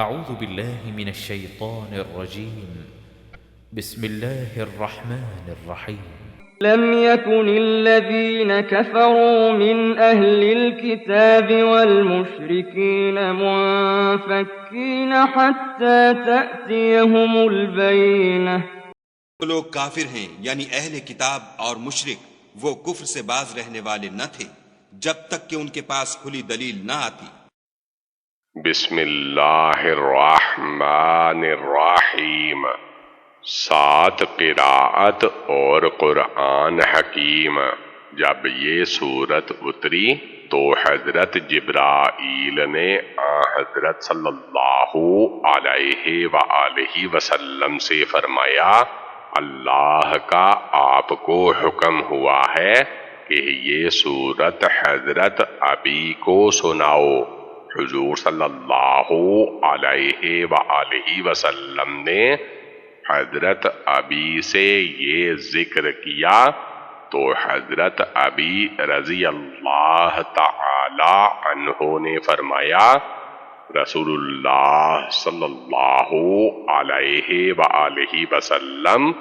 أعوذ بالله من الشيطان الرجيم. بسم الله الرحمن الرحيم. لم يكن الذين كفروا من أهل الكتاب والمشركين منفكين حتى تأتيهم البينة. جو لوگ کافر ہیں یعنی اہل کتاب اور مشرک وہ کفر سے باز رہنے والے نہ تھے جب تک کہ ان کے پاس کھلی دلیل نہ آتی۔ بسم اللہ الرحمن الرحیم، 7 قراءت اور قرآن حکیم۔ جب یہ سورت اتری تو حضرت جبرائیل نے حضرت صلی اللہ علیہ وآلہ وسلم سے فرمایا، اللہ کا آپ کو حکم ہوا ہے کہ یہ سورت حضرت ابی کو سناؤ۔ حضور صلی اللہ علیہ وآلہ وسلم نے حضرت ابی سے یہ ذکر کیا تو حضرت ابی رضی اللہ تعالی عنہ نے فرمایا، رسول اللہ صلی اللہ علیہ وآلہ وسلم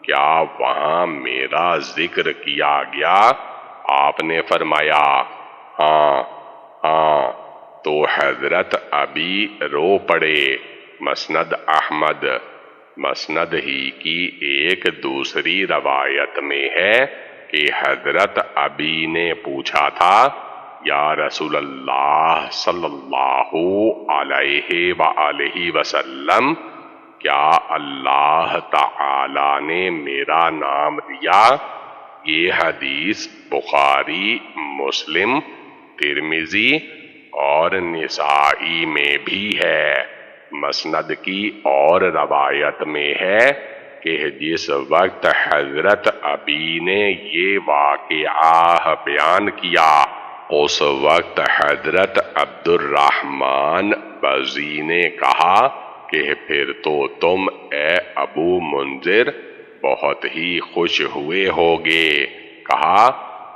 کیا وہاں میرا ذکر کیا گیا؟ آپ نے فرمایا ہاں ہاں۔ تو حضرت ابی رو پڑے۔ مسند احمد۔ مسند ہی کی ایک دوسری روایت میں ہے کہ حضرت ابی نے پوچھا تھا، یا رسول اللہ صلی اللہ علیہ وآلہ وسلم کیا اللہ تعالی نے میرا نام لیا؟ یہ حدیث بخاری، مسلم، ترمذی اور نسائی میں بھی ہے۔ مسند کی اور روایت میں ہے کہ جس وقت حضرت ابی نے یہ واقعہ بیان کیا اس وقت حضرت عبد الرحمن بزی نے کہا کہ پھر تو تم اے ابو منذر بہت ہی خوش ہوئے ہوگے۔ کہا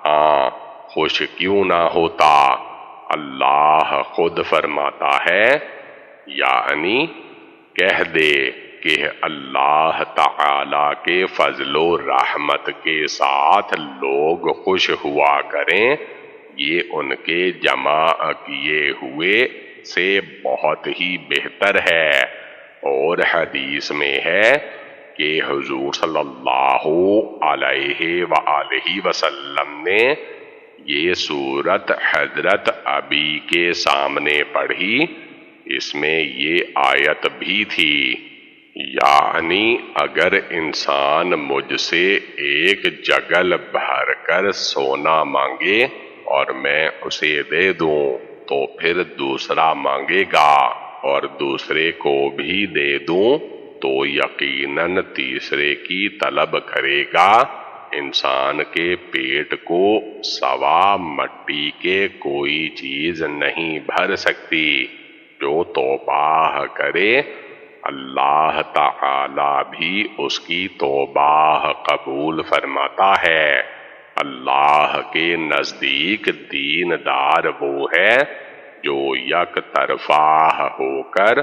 ہاں، خوش کیوں نہ ہوتا، اللہ خود فرماتا ہے، یعنی کہہ دے کہ اللہ تعالی کے فضل و رحمت کے ساتھ لوگ خوش ہوا کریں، یہ ان کے جمع کیے ہوئے سے بہت ہی بہتر ہے۔ اور حدیث میں ہے کہ حضور صلی اللہ علیہ وآلہ وسلم نے یہ سورت حضرت ابی کے سامنے پڑھی، اس میں یہ آیت بھی تھی، یعنی اگر انسان مجھ سے ایک جگل بھر کر سونا مانگے اور میں اسے دے دوں تو پھر دوسرا مانگے گا اور دوسرے کو بھی دے دوں تو یقیناً تیسرے کی طلب کرے گا۔ انسان کے پیٹ کو سوا مٹی کے کوئی چیز نہیں بھر سکتی۔ جو توبہ کرے اللہ تعالی بھی اس کی توبہ قبول فرماتا ہے۔ اللہ کے نزدیک دیندار وہ ہے جو یک طرفہ ہو کر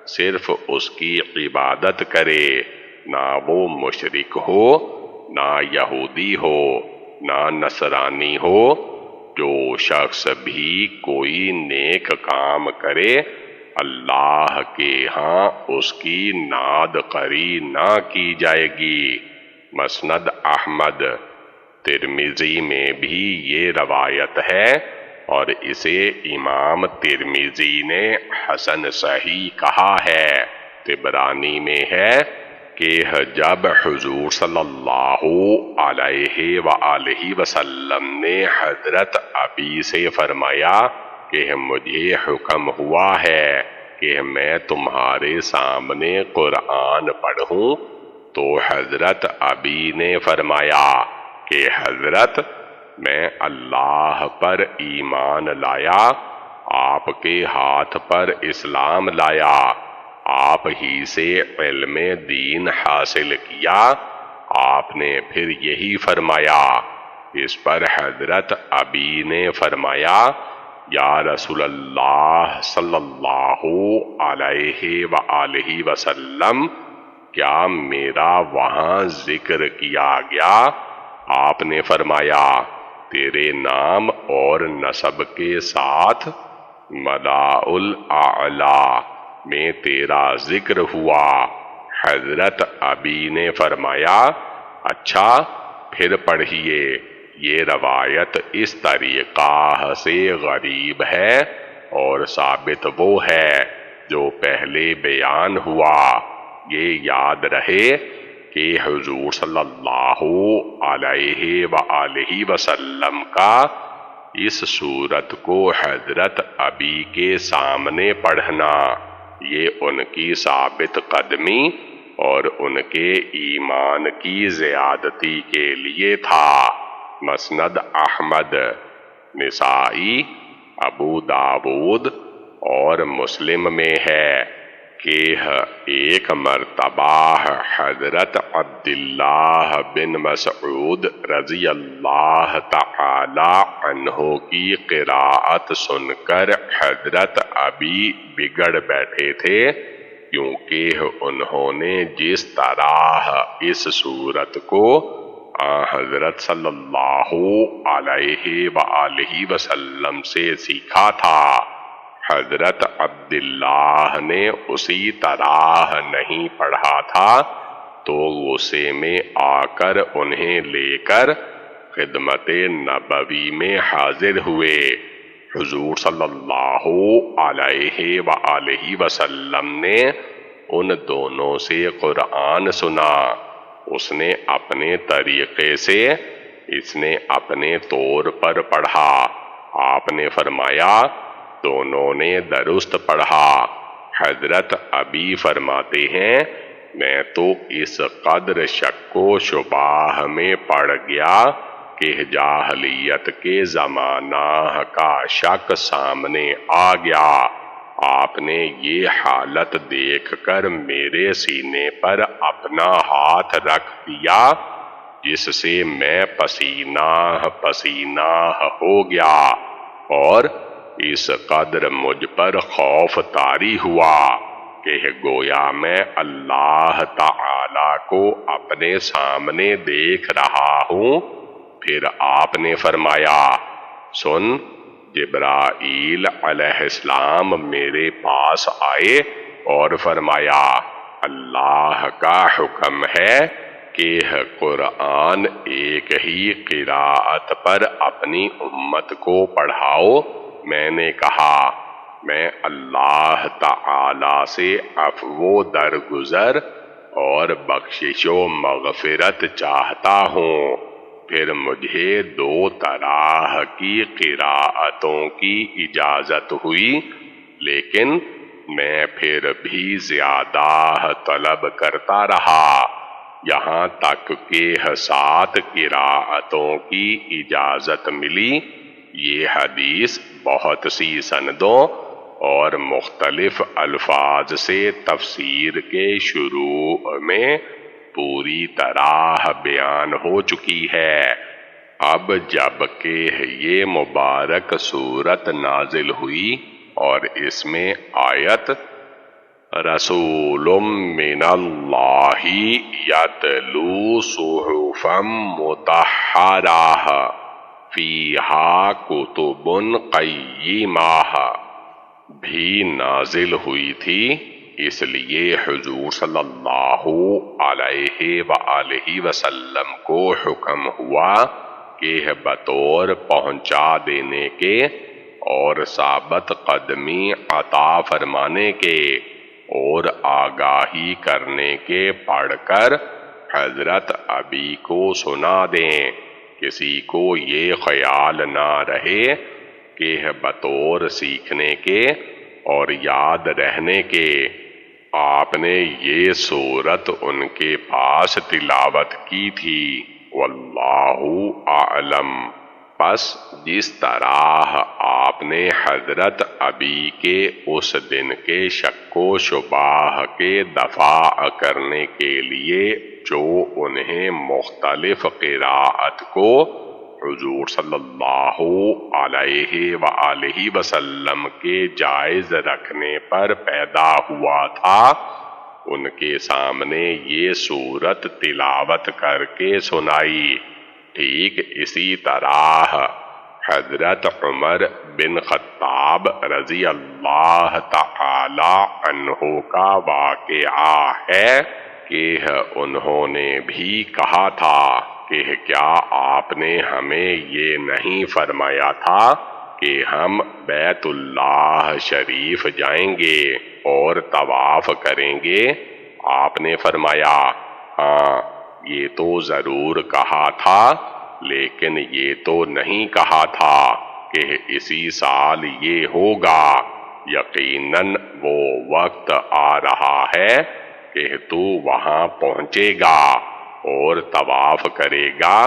صرف اس کی عبادت کرے، نہ وہ مشرک ہو، نہ یہودی ہو، نہ نصرانی ہو۔ جو شخص بھی کوئی نیک کام کرے اللہ کے ہاں اس کی ناد قری نہ کی جائے گی۔ مسند احمد۔ ترمذی میں بھی یہ روایت ہے اور اسے امام ترمذی نے حسن صحیح کہا ہے۔ طبرانی میں ہے کہ جب حضور صلی اللہ علیہ وآلہ وسلم نے حضرت ابی سے فرمایا کہ مجھے حکم ہوا ہے کہ میں تمہارے سامنے قرآن پڑھوں، تو حضرت ابی نے فرمایا کہ حضرت میں اللہ پر ایمان لایا، آپ کے ہاتھ پر اسلام لایا، آپ ہی سے علم دین حاصل کیا۔ آپ نے پھر یہی فرمایا۔ اس پر حضرت ابی نے فرمایا، یا رسول اللہ صلی اللہ علیہ وآلہ وسلم کیا میرا وہاں ذکر کیا گیا؟ آپ نے فرمایا تیرے نام اور نسب کے ساتھ ملاء الاعلی میں تیرا ذکر ہوا۔ حضرت ابی نے فرمایا اچھا پھر پڑھیے، یہ روایت اس طریقہ سے غریب ہے اور ثابت وہ ہے جو پہلے بیان ہوا۔ یہ یاد رہے کہ حضور صلی اللہ علیہ وآلہ وسلم کا اس صورت کو حضرت ابی کے سامنے پڑھنا یہ ان کی ثابت قدمی اور ان کے ایمان کی زیادتی کے لیے تھا۔ مسند احمد، نسائی، ابو داود اور مسلم میں ہے کہ ایک مرتبہ حضرت عبداللہ بن مسعود رضی اللہ تعالی عنہ کی قراءت سن کر حضرت ابی بگڑ بیٹھے تھے، کیونکہ انہوں نے جس طرح اس صورت کو حضرت صلی اللہ علیہ وآلہ وسلم سے سیکھا تھا، حضرت عبداللہ نے اسی طرح نہیں پڑھا تھا، تو غصے میں آ کر انہیں لے کر خدمت نبوی میں حاضر ہوئے۔ حضور صلی اللہ علیہ وآلہ وسلم نے ان دونوں سے قرآن سنا، اس نے اپنے طریقے سے، اس نے اپنے طور پر پڑھا۔ آپ نے فرمایا دونوں نے درست پڑھا۔ حضرت ابی فرماتے ہیں میں تو اس قدر شک و شبہ میں پڑ گیا کہ جاہلیت کے زمانہ کا شک سامنے آ گیا۔ آپ نے یہ حالت دیکھ کر میرے سینے پر اپنا ہاتھ رکھ دیا، جس سے میں پسینہ پسینہ ہو گیا، اور اس قدر مجھ پر خوف طاری ہوا کہ گویا میں اللہ تعالی کو اپنے سامنے دیکھ رہا ہوں۔ پھر آپ نے فرمایا سن، جبرائیل علیہ السلام میرے پاس آئے اور فرمایا اللہ کا حکم ہے کہ قرآن ایک ہی قراءت پر اپنی امت کو پڑھاؤ۔ میں نے کہا میں اللہ تعالی سے عفو درگزر اور بخشش و مغفرت چاہتا ہوں۔ پھر مجھے دو طرح کی قراءتوں کی اجازت ہوئی، لیکن میں پھر بھی زیادہ طلب کرتا رہا، یہاں تک کہ 7 قراءتوں کی اجازت ملی۔ یہ حدیث بہت سی سندوں اور مختلف الفاظ سے تفسیر کے شروع میں پوری طرح بیان ہو چکی ہے۔ اب جب کہ یہ مبارک سورت نازل ہوئی اور اس میں آیت رسول من اللہ یتلو صحفا مطہرہ فیہا کتب قیمہ بھی نازل ہوئی تھی، اس لیے حضور صلی اللہ علیہ وآلہ وسلم کو حکم ہوا کہ بطور پہنچا دینے کے اور ثابت قدمی عطا فرمانے کے اور آگاہی کرنے کے پڑھ کر حضرت ابی کو سنا دیں، کسی کو یہ خیال نہ رہے کہ بطور سیکھنے کے اور یاد رہنے کے آپ نے یہ سورت ان کے پاس تلاوت کی تھی، واللہ اعلم۔ پس جس طرح آپ نے حضرت ابی کے اس دن کے شک و شبہ کے دفاع کرنے کے لیے جو انہیں مختلف قراءت کو حضور صلی اللہ علیہ وآلہ وسلم کے جائز رکھنے پر پیدا ہوا تھا، ان کے سامنے یہ سورت تلاوت کر کے سنائی۔ ٹھیک اسی طرح حضرت عمر بن خطاب رضی اللہ تعالی عنہ کا واقعہ ہے کہ انہوں نے بھی کہا تھا کہ کیا آپ نے ہمیں یہ نہیں فرمایا تھا کہ ہم بیت اللہ شریف جائیں گے اور طواف کریں گے؟ آپ نے فرمایا ہاں یہ تو ضرور کہا تھا، لیکن یہ تو نہیں کہا تھا کہ اسی سال یہ ہوگا۔ یقیناً وہ وقت آ رہا ہے کہ تو وہاں پہنچے گا اور طواف کرے گا۔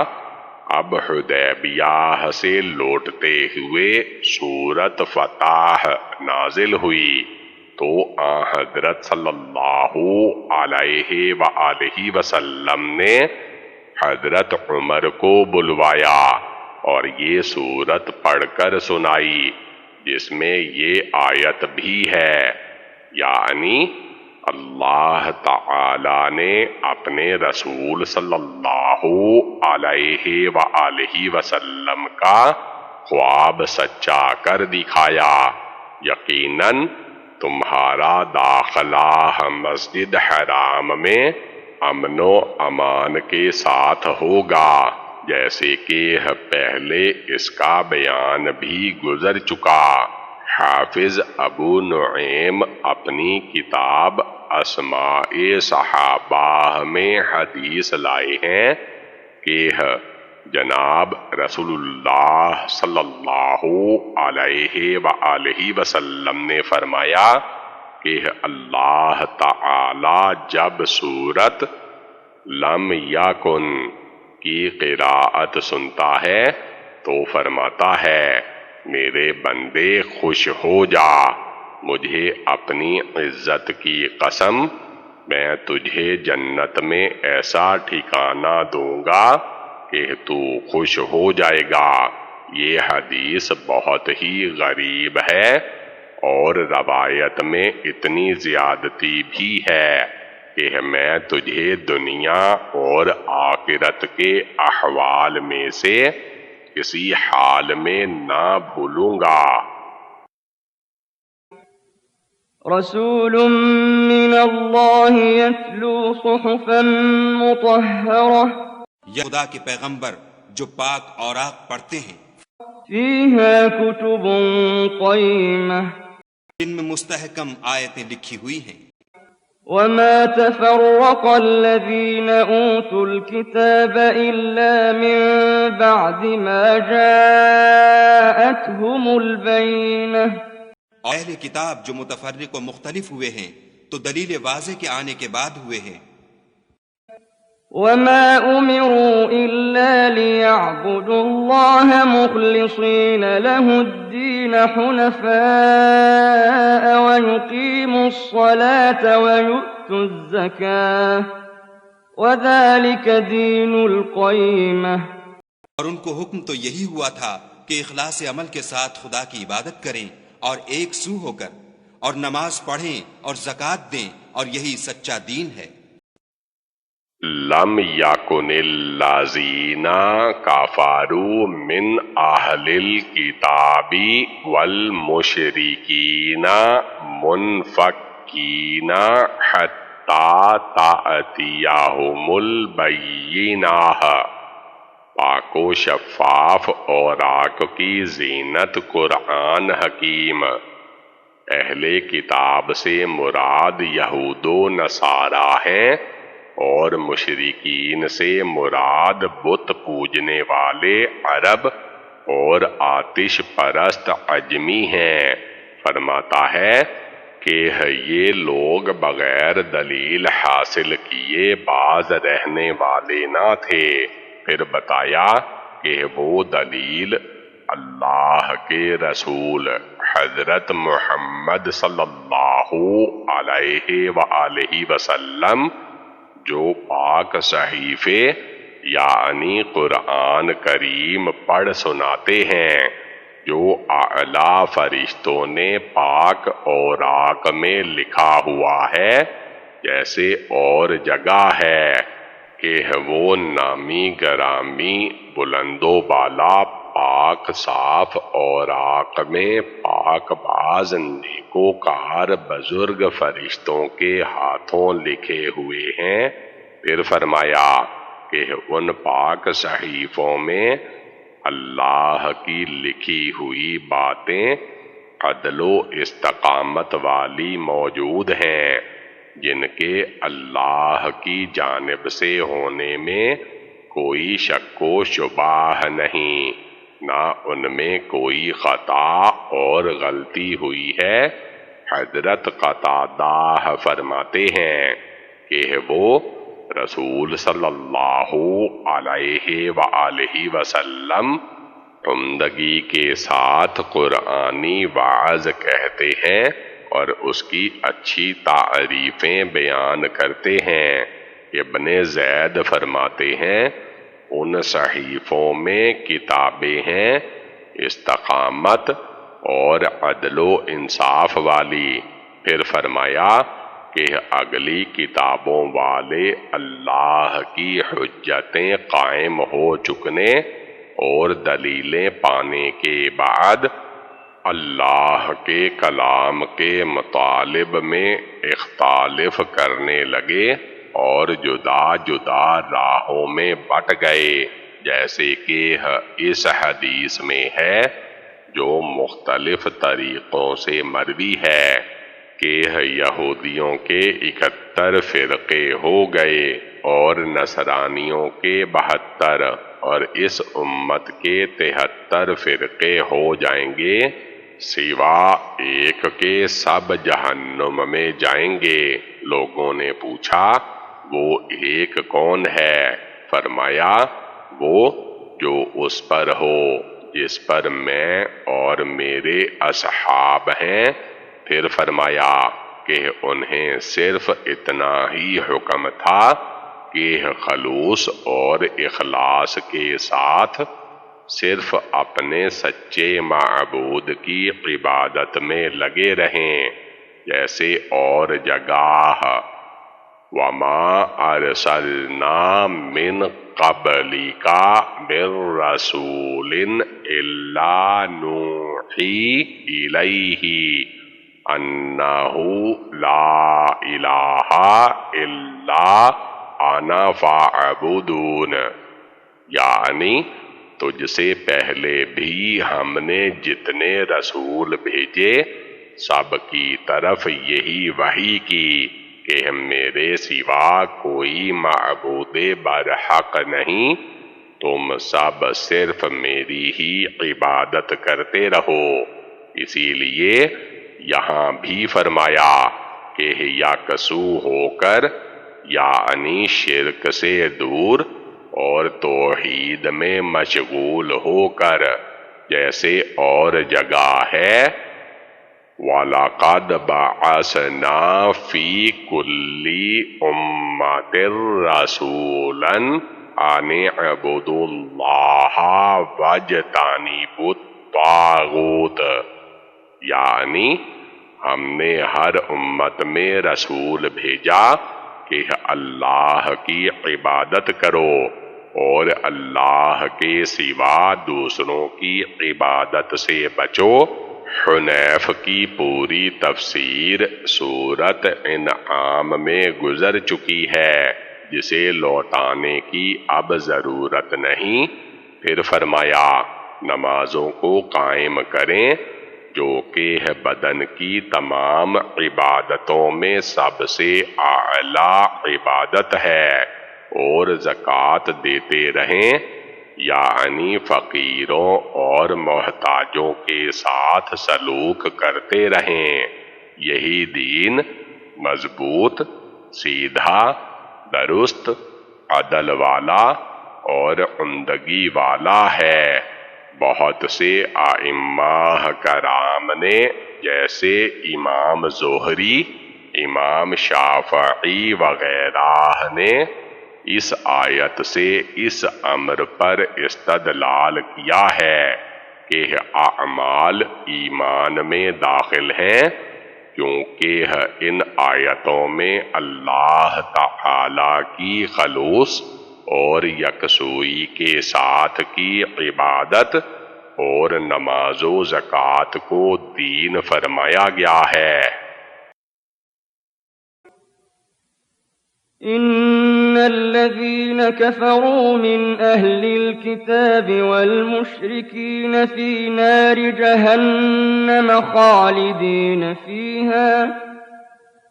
اب حدیبیہ سے لوٹتے ہوئے سورت فتح نازل ہوئی تو آن حضرت صلی اللہ علیہ وآلہ وسلم نے حضرت عمر کو بلوایا اور یہ سورت پڑھ کر سنائی، جس میں یہ آیت بھی ہے، یعنی اللہ تعالی نے اپنے رسول صلی اللہ علیہ وآلہ وسلم کا خواب سچا کر دکھایا۔ یقیناً تمہارا داخلہ مسجد حرام میں امن و امان کے ساتھ ہوگا، جیسے کہ پہلے اس کا بیان بھی گزر چکا۔ حافظ ابو نعیم اپنی کتاب اسماء صحابہ میں حدیث لائے ہیں کہ جناب رسول اللہ صلی اللہ علیہ وآلہ وسلم نے فرمایا کہ اللہ تعالی جب سورت لم یکن کی قراءت سنتا ہے تو فرماتا ہے میرے بندے خوش ہو جا، مجھے اپنی عزت کی قسم میں تجھے جنت میں ایسا ٹھکانہ دوں گا کہ تو خوش ہو جائے گا۔ یہ حدیث بہت ہی غریب ہے اور روایت میں اتنی زیادتی بھی ہے کہ میں تجھے دنیا اور آخرت کے احوال میں سے کسی حال میں نہ بھولوں گا۔ رسول من اللہ یتلو صحفا مطہرہ، یا خدا کے پیغمبر جو پاک اوراق پڑھتے ہیں، فیہا کتب قیمہ، جن میں مستحکم آیتیں لکھی ہوئی ہیں۔ وما تفرق الذين أوتوا الكتاب إلا من بعد ما جاءتهم البينة، اہل کتاب جو متفرق و مختلف ہوئے ہیں تو دلیل واضح کے آنے کے بعد ہوئے ہیں۔ وما أمروا إلا ليعبدوا الله مخلصين له الدين حنفاء ويقيموا الصلاة ويؤتوا الزكاة وذلك دين القيمة۔ اور ان کو حکم تو یہی ہوا تھا کہ اخلاص عمل کے ساتھ خدا کی عبادت کریں اور ایک سو ہو کر، اور نماز پڑھیں اور زکوٰۃ دیں، اور یہی سچا دین ہے۔ لم یکن الذین کفروا من اہل الکتاب والمشرکین منفکین حتی تأتیہم البینہ۔ پاک و شفاف اوراق کی زینت قرآن حکیم۔ اہل کتاب سے مراد یہود و نصارہ ہیں اور مشرکین سے مراد بت پوجنے والے عرب اور آتش پرست عجمی ہیں۔ فرماتا ہے کہ یہ لوگ بغیر دلیل حاصل کیے باز رہنے والے نہ تھے۔ پھر بتایا کہ وہ دلیل اللہ کے رسول حضرت محمد صلی اللہ علیہ وآلہ وسلم جو پاک صحیفے یعنی قرآن کریم پڑھ سناتے ہیں جو اعلیٰ فرشتوں نے پاک اوراق میں لکھا ہوا ہے، جیسے اور جگہ ہے کہ وہ نامی گرامی بلند و بالا پاک صاف اوراق میں پاک باز نیکوکار بزرگ فرشتوں کے ہاتھوں لکھے ہوئے ہیں۔ پھر فرمایا کہ ان پاک صحیفوں میں اللہ کی لکھی ہوئی باتیں عدل و استقامت والی موجود ہیں، جن کے اللہ کی جانب سے ہونے میں کوئی شک و شبہ نہیں، نہ ان میں کوئی خطا اور غلطی ہوئی ہے۔ حضرت قتادہ فرماتے ہیں کہ وہ رسول صلی اللہ علیہ وآلہ وسلم عمدگی کے ساتھ قرآنی وعظ کہتے ہیں اور اس کی اچھی تعریفیں بیان کرتے ہیں۔ ابن زید فرماتے ہیں ان صحیفوں میں کتابیں ہیں استقامت اور عدل و انصاف والی۔ پھر فرمایا کہ اگلی کتابوں والے اللہ کی حجتیں قائم ہو چکنے اور دلیلیں پانے کے بعد اللہ کے کلام کے مطالب میں اختلاف کرنے لگے اور جدا جدا راہوں میں بٹ گئے، جیسے کہ اس حدیث میں ہے جو مختلف طریقوں سے مروی ہے کہ یہودیوں کے 71 فرقے ہو گئے اور نصرانیوں کے 72 اور اس امت کے 73 فرقے ہو جائیں گے، سوا ایک کے سب جہنم میں جائیں گے۔ لوگوں نے پوچھا وہ ایک کون ہے؟ فرمایا وہ جو اس پر ہو جس پر میں اور میرے اصحاب ہیں۔ پھر فرمایا کہ انہیں صرف اتنا ہی حکم تھا کہ خلوص اور اخلاص کے ساتھ صرف اپنے سچے معبود کی عبادت میں لگے رہیں، جیسے اور جگہ وَمَا أَرْسَلْنَا مِن قَبْلِكَ مِن رَّسُولٍ إِلَّا نُوحِي إِلَيْهِ أَنَّهُ لَا إِلَٰهَ إِلَّا أَنَا فَاعْبُدُونِ، یعنی تجھ سے پہلے بھی ہم نے جتنے رسول بھیجے سب کی طرف یہی وحی کی کہ میرے سوا کوئی معبود برحق نہیں، تم سب صرف میری ہی عبادت کرتے رہو۔ اسی لیے یہاں بھی فرمایا کہ یکسو ہو کر یعنی شرک سے دور اور توحید میں مشغول ہو کر، جیسے اور جگہ ہے وَلَقَدْ بَعَثْنَا فِي كُلِّ أُمَّةٍ رَّسُولًا أَنِ اعْبُدُوا اللَّهَ وَاجْتَنِبُوا الطَّاغُوتَ، یعنی ہم نے ہر امت میں رسول بھیجا کہ اللہ کی عبادت کرو اور اللہ کے سوا دوسروں کی عبادت سے بچو۔ حنیف کی پوری تفسیر سورت انعام میں گزر چکی ہے، جسے لوٹانے کی اب ضرورت نہیں۔ پھر فرمایا نمازوں کو قائم کریں جو کہ بدن کی تمام عبادتوں میں سب سے اعلیٰ عبادت ہے، اور زکوٰۃ دیتے رہیں، یعنی فقیروں اور محتاجوں کے ساتھ سلوک کرتے رہیں۔ یہی دین مضبوط، سیدھا، درست، عدل والا اور عمدگی والا ہے۔ بہت سے ائمہ کرام نے جیسے امام زہری، امام شافعی وغیرہ نے اس آیت سے اس امر پر استدلال کیا ہے کہ اعمال ایمان میں داخل ہیں، کیونکہ ان آیتوں میں اللہ تعالی کی خلوص اور یکسوئی کے ساتھ کی عبادت اور نماز و زکوٰۃ کو دین فرمایا گیا ہے۔ إن الذين كفروا من أهل الكتاب والمشركين في نار جهنم خالدين فيها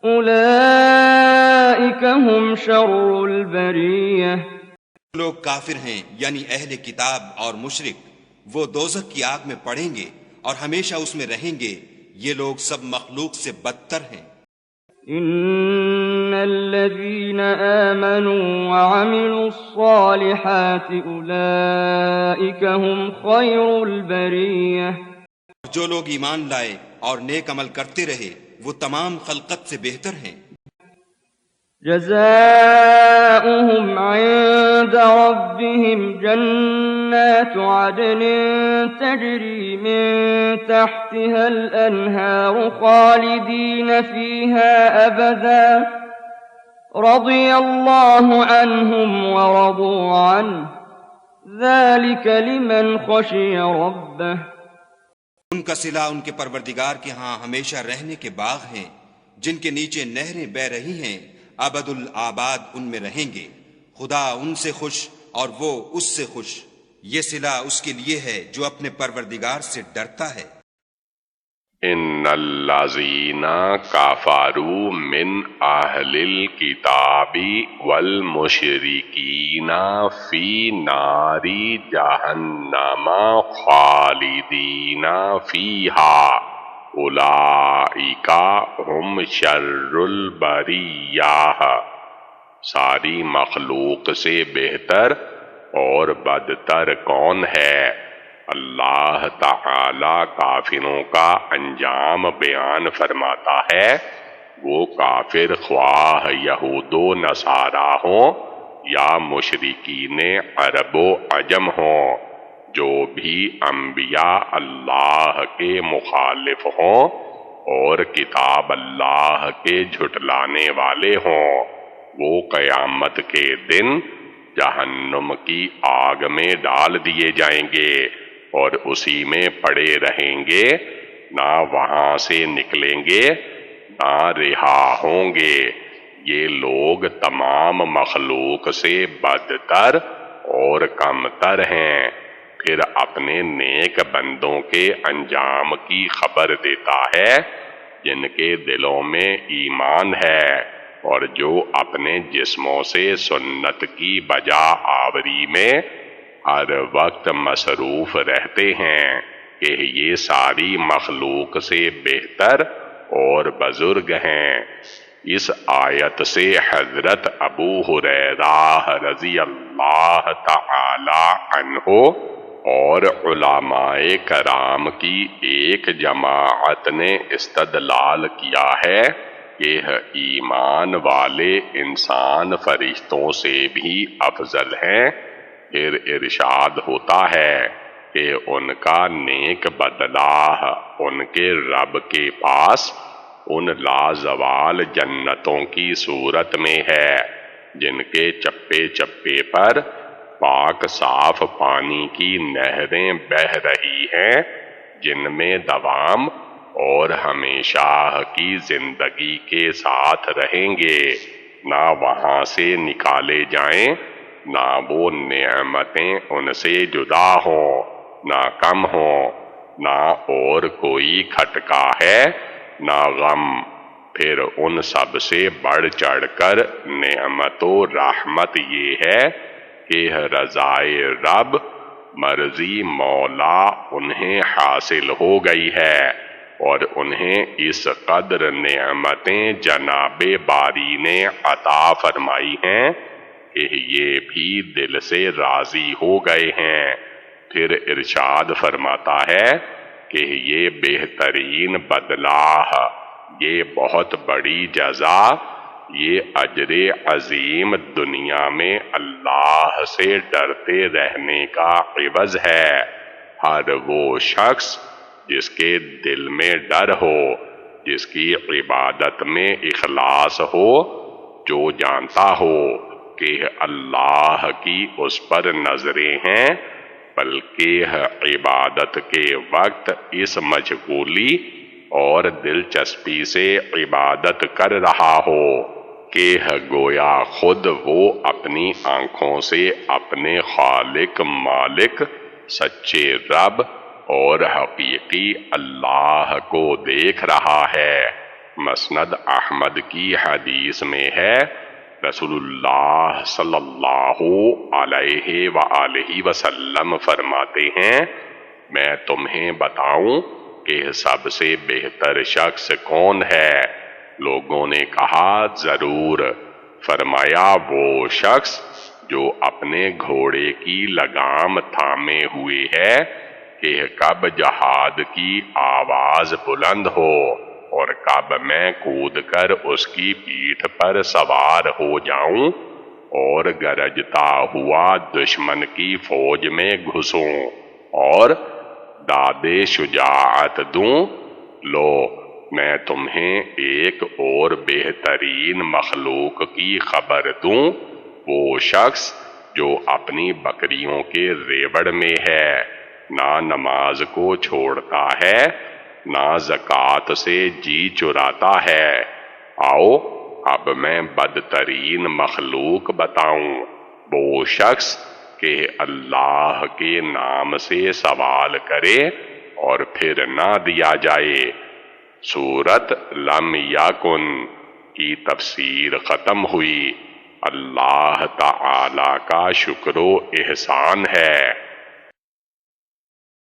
أولئك هم شر البرية۔ لوگ کافر ہیں یعنی اہل کتاب اور مشرک، وہ دوزخ کی آگ میں پڑیں گے اور ہمیشہ اس میں رہیں گے، یہ لوگ سب مخلوق سے بدتر ہیں۔ إن الذين آمنوا وعملوا الصالحات أولئك هم خير البرية۔ جو لوگ ایمان لائے اور نیک عمل کرتے رہے وہ تمام خلقت سے بہتر ہیں۔ جزاؤهم عند ربهم جنات عدن تجري من تحتها الأنهار خالدين فيها أبدا رضي الله عنهم ورضوا عنه ذلك لمن خشي ربه۔ ان کا صلہ ان کے پروردگار کے ہاں ہمیشہ رہنے کے باغ ہیں جن کے نیچے نہریں بہ رہی ہیں، ابد الآباد ان میں رہیں گے، خدا ان سے خوش اور وہ اس سے خوش، یہ صلہ اس کے لیے ہے جو اپنے پروردگار سے ڈرتا ہے۔ ان الذین کفروا من اہل الکتاب والمشرکین فی نار جہنم خالدین فیہا اولئک ہم شر البریہ۔ ساری مخلوق سے بہتر اور بدتر کون ہے؟ اللہ تعالی کافروں کا انجام بیان فرماتا ہے، وہ کافر خواہ یہود و نصارا ہوں یا مشرکین عرب و عجم ہوں، جو بھی انبیاء اللہ کے مخالف ہوں اور کتاب اللہ کے جھٹلانے والے ہوں، وہ قیامت کے دن جہنم کی آگ میں ڈال دیے جائیں گے اور اسی میں پڑے رہیں گے، نہ وہاں سے نکلیں گے نہ رہا ہوں گے۔ یہ لوگ تمام مخلوق سے بدتر اور کمتر ہیں۔ پھر اپنے نیک بندوں کے انجام کی خبر دیتا ہے جن کے دلوں میں ایمان ہے اور جو اپنے جسموں سے سنت کی بجا آوری میں ہر وقت مصروف رہتے ہیں کہ یہ ساری مخلوق سے بہتر اور بزرگ ہیں۔ اس آیت سے حضرت ابو ہریرہ رضی اللہ تعالی عنہ اور علماء کرام کی ایک جماعت نے استدلال کیا ہے کہ ایمان والے انسان فرشتوں سے بھی افضل ہیں۔ پھر ارشاد ہوتا ہے کہ ان کا نیک بدلہ ان کے رب کے پاس ان لازوال جنتوں کی صورت میں ہے جن کے چپے چپے پر پاک صاف پانی کی نہریں بہ رہی ہیں، جن میں دوام اور ہمیشہ کی زندگی کے ساتھ رہیں گے، نہ وہاں سے نکالے جائیں، نہ وہ نعمتیں ان سے جدا ہوں، نہ کم ہوں، نہ اور کوئی کھٹکا ہے نہ غم۔ پھر ان سب سے بڑھ چڑھ کر نعمت و رحمت یہ ہے کہ رضائے رب، مرضی مولا انہیں حاصل ہو گئی ہے اور انہیں اس قدر نعمتیں جناب باری نے عطا فرمائی ہیں کہ یہ بھی دل سے راضی ہو گئے ہیں۔ پھر ارشاد فرماتا ہے کہ یہ بہترین بدلہ، یہ بہت بڑی جزا یہ اجر عظیم دنیا میں اللہ سے ڈرتے رہنے کا عوض ہے۔ ہر وہ شخص جس کے دل میں ڈر ہو، جس کی عبادت میں اخلاص ہو، جو جانتا ہو کہ اللہ کی اس پر نظریں ہیں، بلکہ عبادت کے وقت اس مشغولی اور دلچسپی سے عبادت کر رہا ہو کہ گویا خود وہ اپنی آنکھوں سے اپنے خالق مالک سچے رب اور حقیقی اللہ کو دیکھ رہا ہے۔ مسند احمد کی حدیث میں ہے، رسول اللہ صلی اللہ علیہ وآلہ وسلم فرماتے ہیں، میں تمہیں بتاؤں کہ سب سے بہتر شخص کون ہے؟ لوگوں نے کہا ضرور۔ فرمایا وہ شخص جو اپنے گھوڑے کی لگام تھامے ہوئے ہے کہ کب جہاد کی آواز بلند ہو اور کب میں کود کر اس کی پیٹھ پر سوار ہو جاؤں اور گرجتا ہوا دشمن کی فوج میں گھسوں اور دادِ شجاعت دوں۔ لو میں تمہیں ایک اور بہترین مخلوق کی خبر دوں، وہ شخص جو اپنی بکریوں کے ریوڑ میں ہے، نہ نماز کو چھوڑتا ہے، نہ زکوٰۃ سے جی چراتا ہے۔ آؤ اب میں بدترین مخلوق بتاؤں، وہ شخص کہ اللہ کے نام سے سوال کرے اور پھر نہ دیا جائے۔ سورت لم یکن کی تفسیر ختم ہوئی۔ اللہ تعالی کا شکر و احسان ہے